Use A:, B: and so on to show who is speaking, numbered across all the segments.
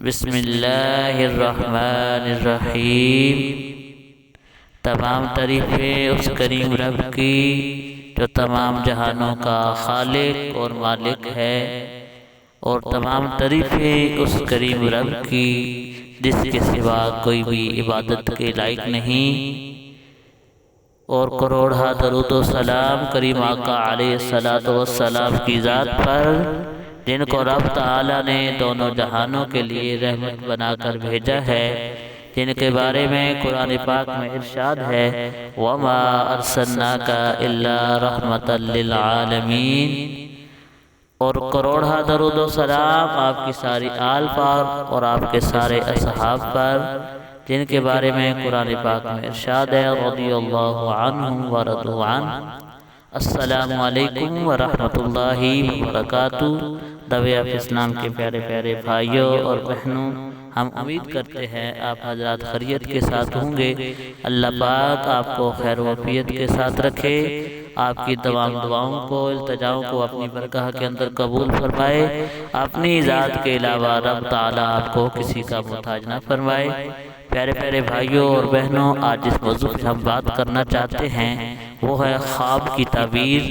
A: بسم اللہ الرحمن الرحیم۔ تمام تعریفیں اس کریم رب کی جو تمام جہانوں کا خالق اور مالک ہے، اور تمام تعریفیں اس کریم رب کی جس کے سوا کوئی بھی عبادت کے لائق نہیں، اور کروڑہ درود و سلام کریم آقا علیہ الصلوۃ والسلام کی ذات پر، جن کو رب تعالی نے دونوں جہانوں کے لیے رحمت بنا کر بھیجا ہے، جن کے بارے میں قرآن پاک میں ارشاد ہے وَمَا أَرْسَلْنَاكَ إِلَّا رَحْمَةً لِّلْعَالَمِينَ۔ اور کروڑہ درود و سلام آپ کی ساری آل پر اور آپ کے سارے اصحاب پر، جن کے بارے میں قرآن پاک میں ارشاد ہے رضی اللہ عنہم ورضوا عنہ۔ السلام علیکم ورحمۃ اللہ وبرکاتہ۔ دویہ اسلام کے پیارے پیارے بھائیوں اور بہنوں، ہم امید کرتے ہیں آپ حضرات خیریت کے ساتھ ہوں گے۔ اللہ پاک آپ کو خیر و عافیت کے ساتھ رکھے، آپ کی تمام دعاؤں کو التجاؤں کو اپنی برگاہ کے اندر قبول فرمائے، اپنی ذات کے علاوہ رب تعالی آپ کو کسی کا محتاج نہ فرمائے۔ پیارے پیارے بھائیوں اور بہنوں، آج جس موضوع پہ ہم بات کرنا چاہتے ہیں وہ ہے خواب کی تعبیر۔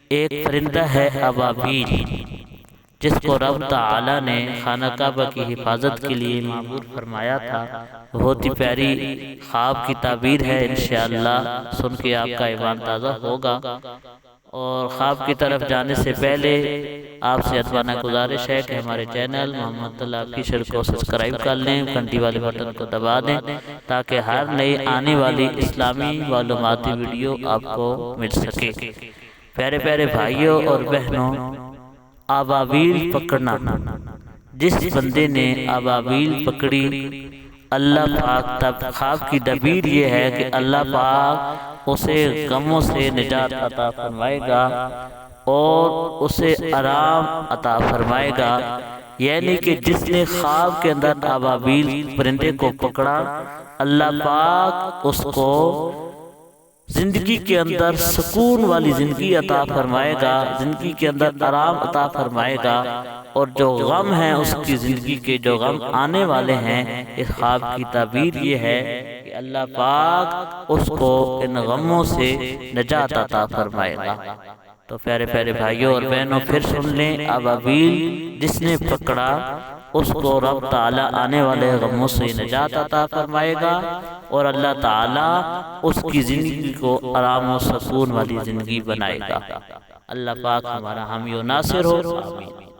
A: ایک پرندہ ہے ابابیل، جس کو رب تعالی نے خانہ کعبہ کی حفاظت کے لیے معمور فرمایا تھا۔ بہت ہی پیاری خواب کی تعبیر ہے، انشاءاللہ سن کے آپ کا ایمان تازہ ہوگا۔ اور خواب کی طرف جانے سے پہلے آپ سے ادبانہ گزارش ہے کہ ہمارے چینل محمد طلعت آفیشل کو سبسکرائب کر لیں، گھنٹی والے بٹن کو دبا دیں تاکہ ہر نئی آنے والی اسلامی معلوماتی ویڈیو آپ کو مل سکے۔ پیارے پیارے بھائیوں اور بہنوں، ابابیل پکڑنا، جس بندے نے ابابیل پکڑی، اللہ پاک تب خواب کی تعبیر یہ ہے کہ اللہ پاک اسے غموں سے نجات عطا فرمائے گا اور اسے آرام عطا فرمائے گا۔ یعنی کہ جس نے خواب کے اندر ابابیل پرندے کو پکڑا، اللہ پاک اس کو زندگی کے اندر سکون والی زندگی عطا فرمائے گا، زندگی کے اندر آرام عطا فرمائے گا، اور جو غم ہیں اس کی زندگی کے جو غم آنے والے ہیں، اس خواب کی تعبیر یہ ہے کہ اللہ پاک اس کو ان غموں سے نجات عطا فرمائے گا۔ تو پیارے پیارے بھائیوں اور بہنوں، پھر سن لیں، ابابیل جس نے پکڑا اس کو رب تعالی آنے والے غموں سے نجات عطا فرمائے گا، اور اللہ تعالی اس کی زندگی کو آرام و سکون والی زندگی بنائے گا۔ اللہ پاک ہمارا حامی و ناصر ہو، آمین۔